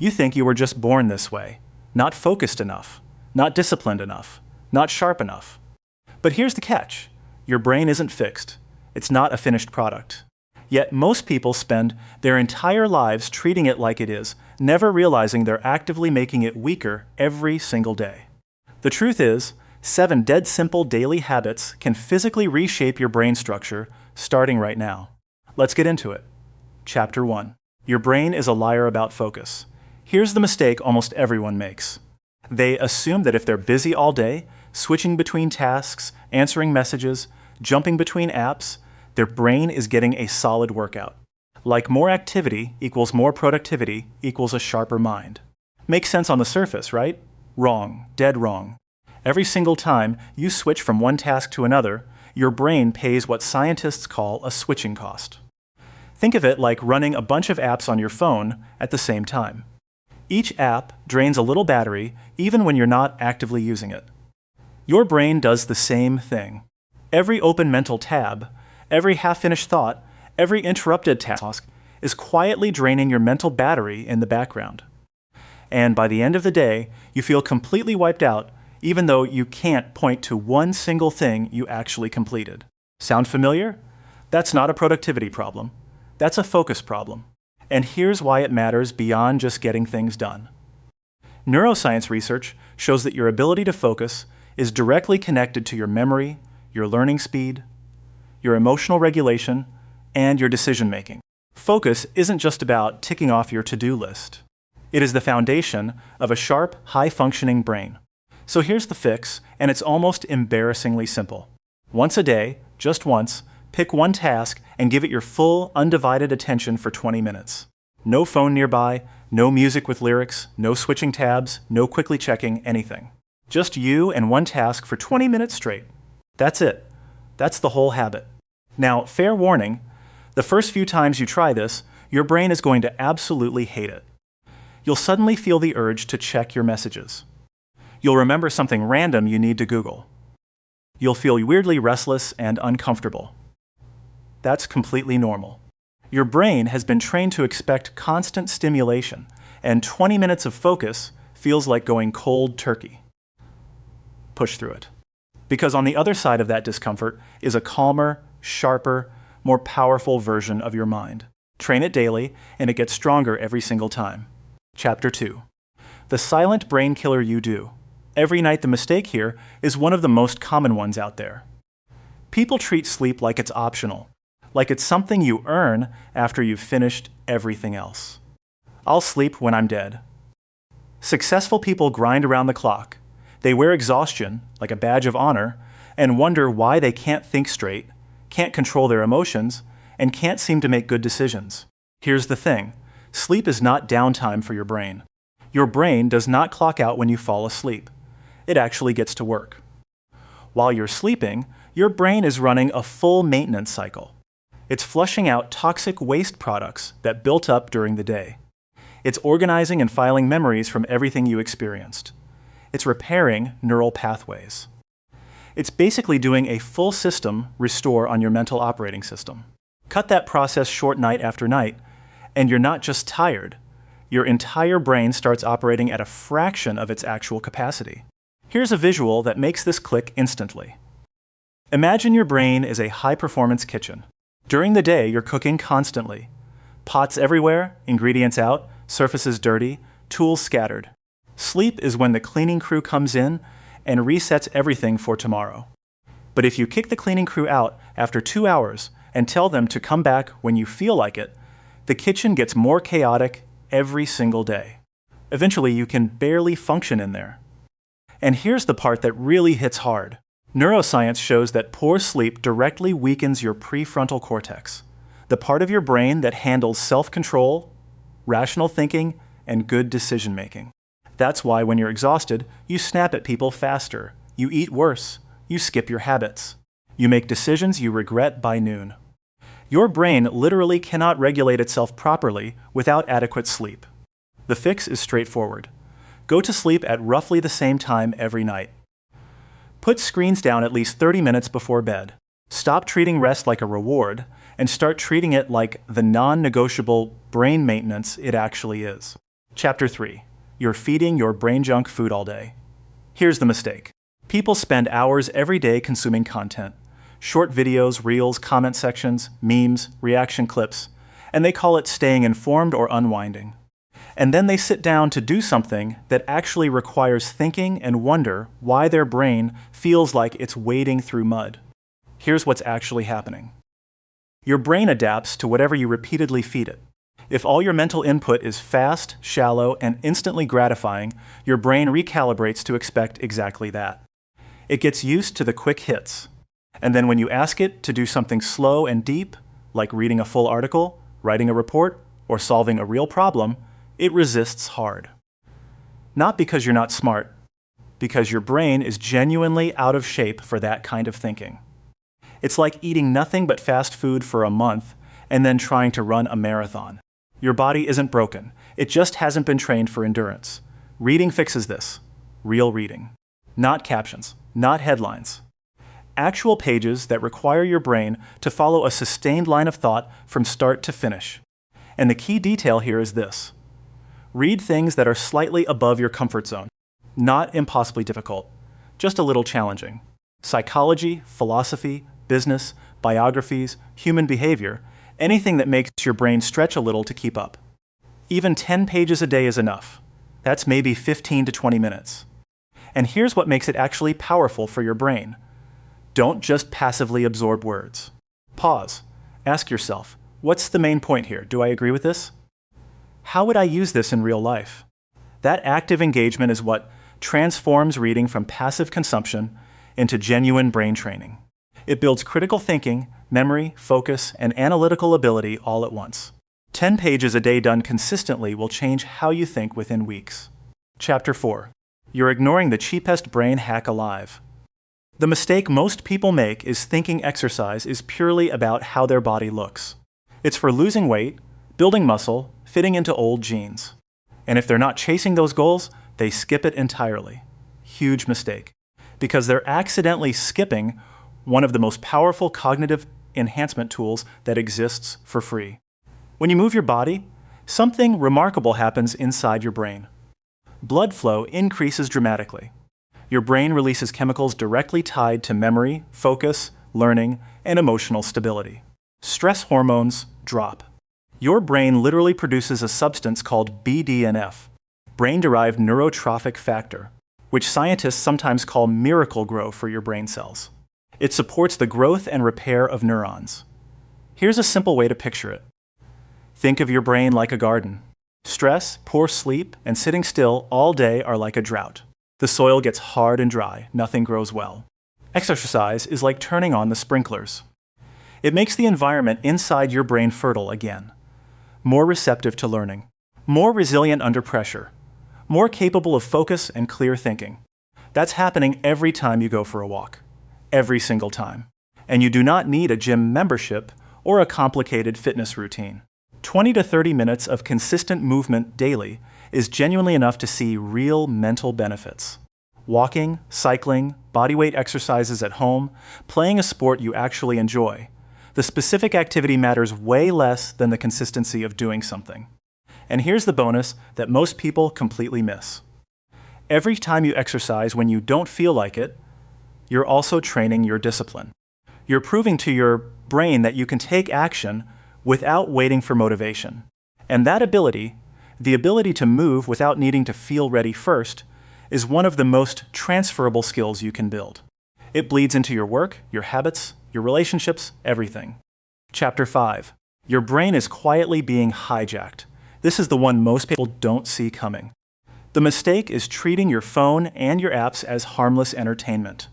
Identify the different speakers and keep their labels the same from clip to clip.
Speaker 1: You think you were just born this way, not focused enough, not disciplined enough, not sharp enough. But here's the catch. Your brain isn't fixed. It's not a finished product. Yet most people spend their entire lives treating it like it is, never realizing they're actively making it weaker every single day. The truth is, 7 dead simple daily habits can physically reshape your brain structure starting right now. Let's get into it. Chapter 1. Your brain is a liar about focus. Here's the mistake almost everyone makes. They assume that if they're busy all day, switching between tasks, answering messages, jumping between apps, their brain is getting a solid workout. Like more activity equals more productivity equals a sharper mind. Makes sense on the surface, right? Wrong. Dead wrong. Every single time you switch from one task to another, your brain pays what scientists call a switching cost. Think of it like running a bunch of apps on your phone at the same time. Each app drains a little battery even when you're not actively using it. Your brain does the same thing. Every open mental tab, every half-finished thought, every interrupted task is quietly draining your mental battery in the background. And by the end of the day, you feel completely wiped out, even though you can't point to one single thing you actually completed. Sound familiar? That's not a productivity problem. That's a focus problem. And here's why it matters beyond just getting things done. Neuroscience research shows that your ability to focus is directly connected to your memory, your learning speed, your emotional regulation, and your decision-making. Focus isn't just about ticking off your to-do list. It is the foundation of a sharp, high-functioning brain. So here's the fix, and it's almost embarrassingly simple. Once a day, just once, pick one task and give it your full, undivided attention for 20 minutes. No phone nearby, no music with lyrics, no switching tabs, no quickly checking anything. Just you and one task for 20 minutes straight. That's it. That's the whole habit. Now, fair warning, the first few times you try this, your brain is going to absolutely hate it. You'll suddenly feel the urge to check your messages. You'll remember something random you need to Google. You'll feel weirdly restless and uncomfortable. That's completely normal. Your brain has been trained to expect constant stimulation, and 20 minutes of focus feels like going cold turkey. Push through it. Because on the other side of that discomfort is a calmer, sharper, more powerful version of your mind. Train it daily, and it gets stronger every single time. Chapter 2. The silent brain killer you do. Every night the mistake here is one of the most common ones out there. People treat sleep like it's optional, like it's something you earn after you've finished everything else. I'll sleep when I'm dead. Successful people grind around the clock. They wear exhaustion, like a badge of honor, and wonder why they can't think straight, can't control their emotions, and can't seem to make good decisions. Here's the thing. Sleep is not downtime for your brain. Your brain does not clock out when you fall asleep. It actually gets to work. While you're sleeping, your brain is running a full maintenance cycle. It's flushing out toxic waste products that built up during the day. It's organizing and filing memories from everything you experienced. It's repairing neural pathways. It's basically doing a full system restore on your mental operating system. Cut that process short night after night, and you're not just tired. Your entire brain starts operating at a fraction of its actual capacity. Here's a visual that makes this click instantly. Imagine your brain is a high-performance kitchen. During the day, you're cooking constantly. Pots everywhere, ingredients out, surfaces dirty, tools scattered. Sleep is when the cleaning crew comes in and resets everything for tomorrow. But if you kick the cleaning crew out after 2 hours and tell them to come back when you feel like it, the kitchen gets more chaotic every single day. Eventually, you can barely function in there. And here's the part that really hits hard. Neuroscience shows that poor sleep directly weakens your prefrontal cortex, the part of your brain that handles self-control, rational thinking, and good decision-making. That's why when you're exhausted, you snap at people faster, you eat worse, you skip your habits. You make decisions you regret by noon. Your brain literally cannot regulate itself properly without adequate sleep. The fix is straightforward. Go to sleep at roughly the same time every night. Put screens down at least 30 minutes before bed. Stop treating rest like a reward and start treating it like the non-negotiable brain maintenance it actually is. Chapter 3. You're feeding your brain junk food all day. Here's the mistake. People spend hours every day consuming content. Short videos, reels, comment sections, memes, reaction clips, and they call it staying informed or unwinding. And then they sit down to do something that actually requires thinking and wonder why their brain feels like it's wading through mud. Here's what's actually happening. Your brain adapts to whatever you repeatedly feed it. If all your mental input is fast, shallow, and instantly gratifying, your brain recalibrates to expect exactly that. It gets used to the quick hits. And then when you ask it to do something slow and deep, like reading a full article, writing a report, or solving a real problem, it resists hard. Not because you're not smart, because your brain is genuinely out of shape for that kind of thinking. It's like eating nothing but fast food for a month and then trying to run a marathon. Your body isn't broken, it just hasn't been trained for endurance. Reading fixes this. Real reading. Not captions, not headlines. Actual pages that require your brain to follow a sustained line of thought from start to finish. And the key detail here is this. Read things that are slightly above your comfort zone. Not impossibly difficult, just a little challenging. Psychology, philosophy, business, biographies, human behavior, anything that makes your brain stretch a little to keep up. Even 10 pages a day is enough. That's maybe 15 to 20 minutes. And here's what makes it actually powerful for your brain. Don't just passively absorb words. Pause. Ask yourself, what's the main point here? Do I agree with this? How would I use this in real life? That active engagement is what transforms reading from passive consumption into genuine brain training. It builds critical thinking, memory, focus, and analytical ability all at once. 10 pages a day done consistently will change how you think within weeks. Chapter 4. You're ignoring the cheapest brain hack alive. The mistake most people make is thinking exercise is purely about how their body looks. It's for losing weight, building muscle, fitting into old jeans. And if they're not chasing those goals, they skip it entirely. Huge mistake. Because they're accidentally skipping one of the most powerful cognitive enhancement tools that exists for free. When you move your body, something remarkable happens inside your brain. Blood flow increases dramatically. Your brain releases chemicals directly tied to memory, focus, learning, and emotional stability. Stress hormones drop. Your brain literally produces a substance called BDNF, brain-derived neurotrophic factor, which scientists sometimes call miracle grow for your brain cells. It supports the growth and repair of neurons. Here's a simple way to picture it. Think of your brain like a garden. Stress, poor sleep, and sitting still all day are like a drought. The soil gets hard and dry, nothing grows well. Exercise is like turning on the sprinklers. It makes the environment inside your brain fertile again, more receptive to learning, more resilient under pressure, more capable of focus and clear thinking. That's happening every time you go for a walk. Every single time. And you do not need a gym membership or a complicated fitness routine. 20 to 30 minutes of consistent movement daily is genuinely enough to see real mental benefits. Walking, cycling, bodyweight exercises at home, playing a sport you actually enjoy. The specific activity matters way less than the consistency of doing something. And here's the bonus that most people completely miss. Every time you exercise when you don't feel like it, you're also training your discipline. You're proving to your brain that you can take action without waiting for motivation. And that ability, the ability to move without needing to feel ready first, is one of the most transferable skills you can build. It bleeds into your work, your habits, your relationships, everything. Chapter 5. Your brain is quietly being hijacked. This is the one most people don't see coming. The mistake is treating your phone and your apps as harmless entertainment.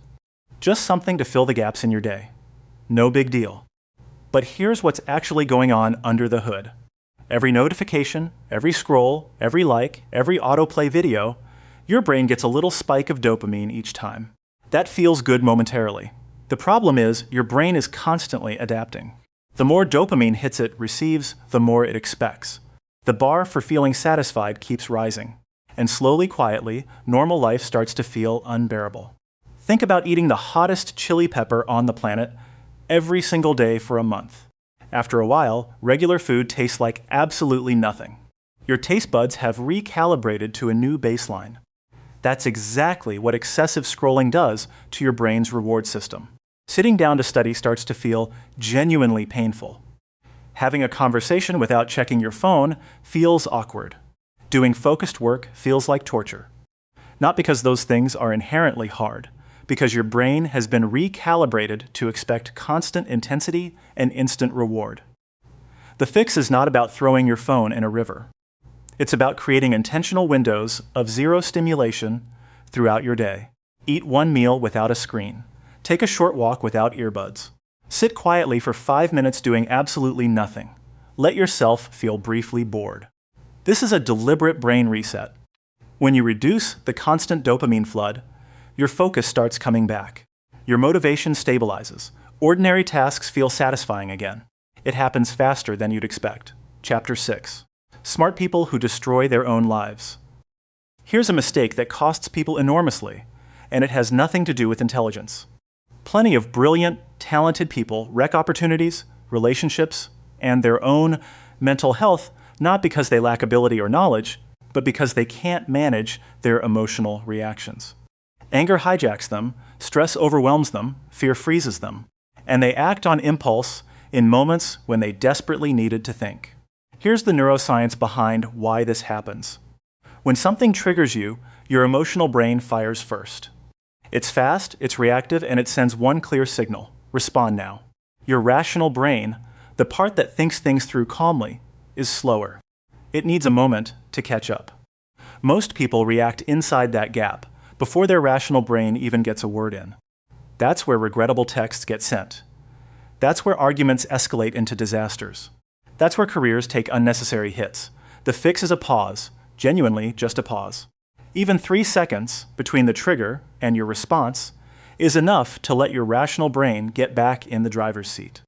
Speaker 1: Just something to fill the gaps in your day. No big deal. But here's what's actually going on under the hood. Every notification, every scroll, every like, every autoplay video, your brain gets a little spike of dopamine each time. That feels good momentarily. The problem is, your brain is constantly adapting. The more dopamine hits it receives, the more it expects. The bar for feeling satisfied keeps rising. And slowly, quietly, normal life starts to feel unbearable. Think about eating the hottest chili pepper on the planet every single day for a month. After a while, regular food tastes like absolutely nothing. Your taste buds have recalibrated to a new baseline. That's exactly what excessive scrolling does to your brain's reward system. Sitting down to study starts to feel genuinely painful. Having a conversation without checking your phone feels awkward. Doing focused work feels like torture. Not because those things are inherently hard, because your brain has been recalibrated to expect constant intensity and instant reward. The fix is not about throwing your phone in a river. It's about creating intentional windows of zero stimulation throughout your day. Eat one meal without a screen. Take a short walk without earbuds. Sit quietly for 5 minutes doing absolutely nothing. Let yourself feel briefly bored. This is a deliberate brain reset. When you reduce the constant dopamine flood, your focus starts coming back. Your motivation stabilizes. Ordinary tasks feel satisfying again. It happens faster than you'd expect. Chapter 6. Smart people who destroy their own lives. Here's a mistake that costs people enormously, and it has nothing to do with intelligence. Plenty of brilliant, talented people wreck opportunities, relationships, and their own mental health not because they lack ability or knowledge, but because they can't manage their emotional reactions. Anger hijacks them, stress overwhelms them, fear freezes them, and they act on impulse in moments when they desperately needed to think. Here's the neuroscience behind why this happens. When something triggers you, your emotional brain fires first. It's fast, it's reactive, and it sends one clear signal: respond now. Your rational brain, the part that thinks things through calmly, is slower. It needs a moment to catch up. Most people react inside that gap, before their rational brain even gets a word in. That's where regrettable texts get sent. That's where arguments escalate into disasters. That's where careers take unnecessary hits. The fix is a pause, genuinely just a pause. Even 3 seconds between the trigger and your response is enough to let your rational brain get back in the driver's seat.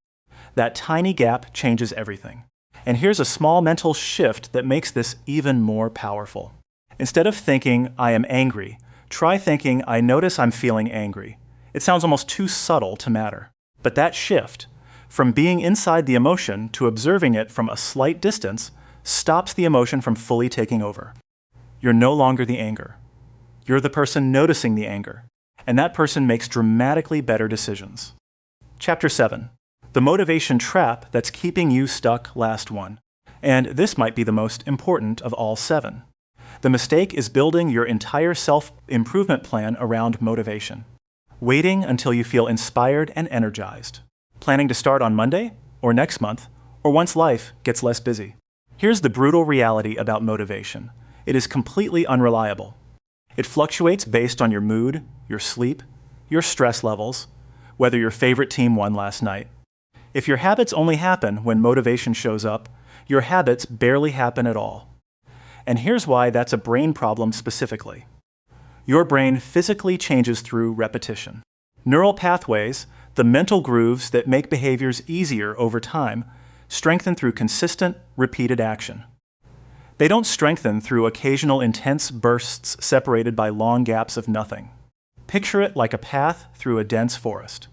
Speaker 1: That tiny gap changes everything. And here's a small mental shift that makes this even more powerful. Instead of thinking, "I am angry," try thinking, "I notice I'm feeling angry." It sounds almost too subtle to matter. But that shift, from being inside the emotion to observing it from a slight distance, stops the emotion from fully taking over. You're no longer the anger. You're the person noticing the anger, and that person makes dramatically better decisions. Chapter 7. The motivation trap that's keeping you stuck. Last one. And this might be the most important of all 7. The mistake is building your entire self-improvement plan around motivation. Waiting until you feel inspired and energized. Planning to start on Monday, or next month, or once life gets less busy. Here's the brutal reality about motivation. It is completely unreliable. It fluctuates based on your mood, your sleep, your stress levels, whether your favorite team won last night. If your habits only happen when motivation shows up, your habits barely happen at all. And here's why that's a brain problem specifically. Your brain physically changes through repetition. Neural pathways, the mental grooves that make behaviors easier over time, strengthen through consistent, repeated action. They don't strengthen through occasional intense bursts separated by long gaps of nothing. Picture it like a path through a dense forest.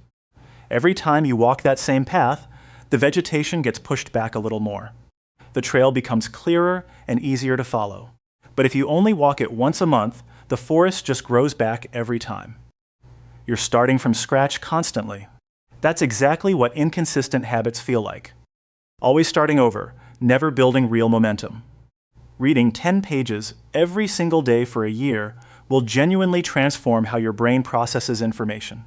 Speaker 1: Every time you walk that same path, the vegetation gets pushed back a little more. The trail becomes clearer and easier to follow. But if you only walk it once a month, the forest just grows back every time. You're starting from scratch constantly. That's exactly what inconsistent habits feel like. Always starting over, never building real momentum. Reading 10 pages every single day for a year will genuinely transform how your brain processes information.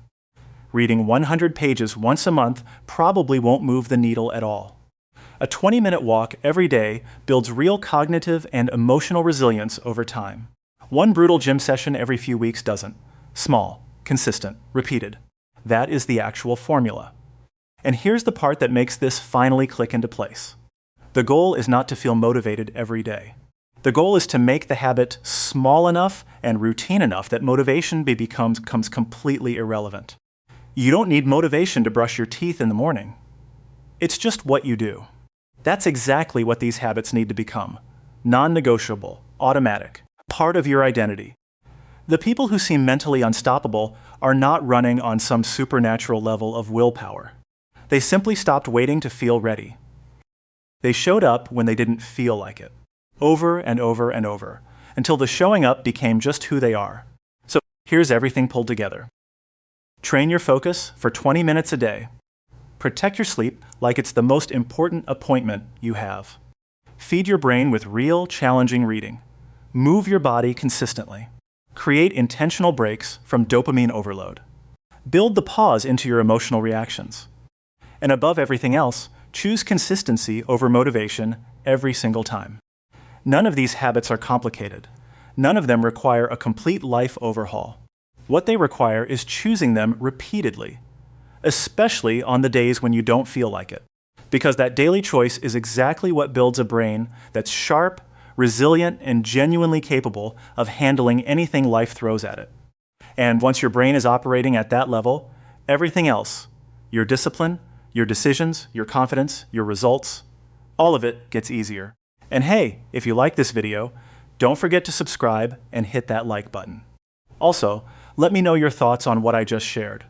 Speaker 1: Reading 100 pages once a month probably won't move the needle at all. A 20-minute walk every day builds real cognitive and emotional resilience over time. One brutal gym session every few weeks doesn't. Small, consistent, repeated. That is the actual formula. And here's the part that makes this finally click into place. The goal is not to feel motivated every day. The goal is to make the habit small enough and routine enough that motivation becomes completely irrelevant. You don't need motivation to brush your teeth in the morning. It's just what you do. That's exactly what these habits need to become. Non-negotiable, automatic, part of your identity. The people who seem mentally unstoppable are not running on some supernatural level of willpower. They simply stopped waiting to feel ready. They showed up when they didn't feel like it. over and over and over, until the showing up became just who they are. So here's everything pulled together. Train your focus for 20 minutes a day. Protect your sleep like it's the most important appointment you have. Feed your brain with real, challenging reading. Move your body consistently. Create intentional breaks from dopamine overload. Build the pause into your emotional reactions. And above everything else, choose consistency over motivation every single time. None of these habits are complicated. None of them require a complete life overhaul. What they require is choosing them repeatedly, especially on the days when you don't feel like it. Because that daily choice is exactly what builds a brain that's sharp, resilient, and genuinely capable of handling anything life throws at it. And once your brain is operating at that level, everything else, your discipline, your decisions, your confidence, your results, all of it gets easier. And hey, if you like this video, don't forget to subscribe and hit that like button. Also, let me know your thoughts on what I just shared.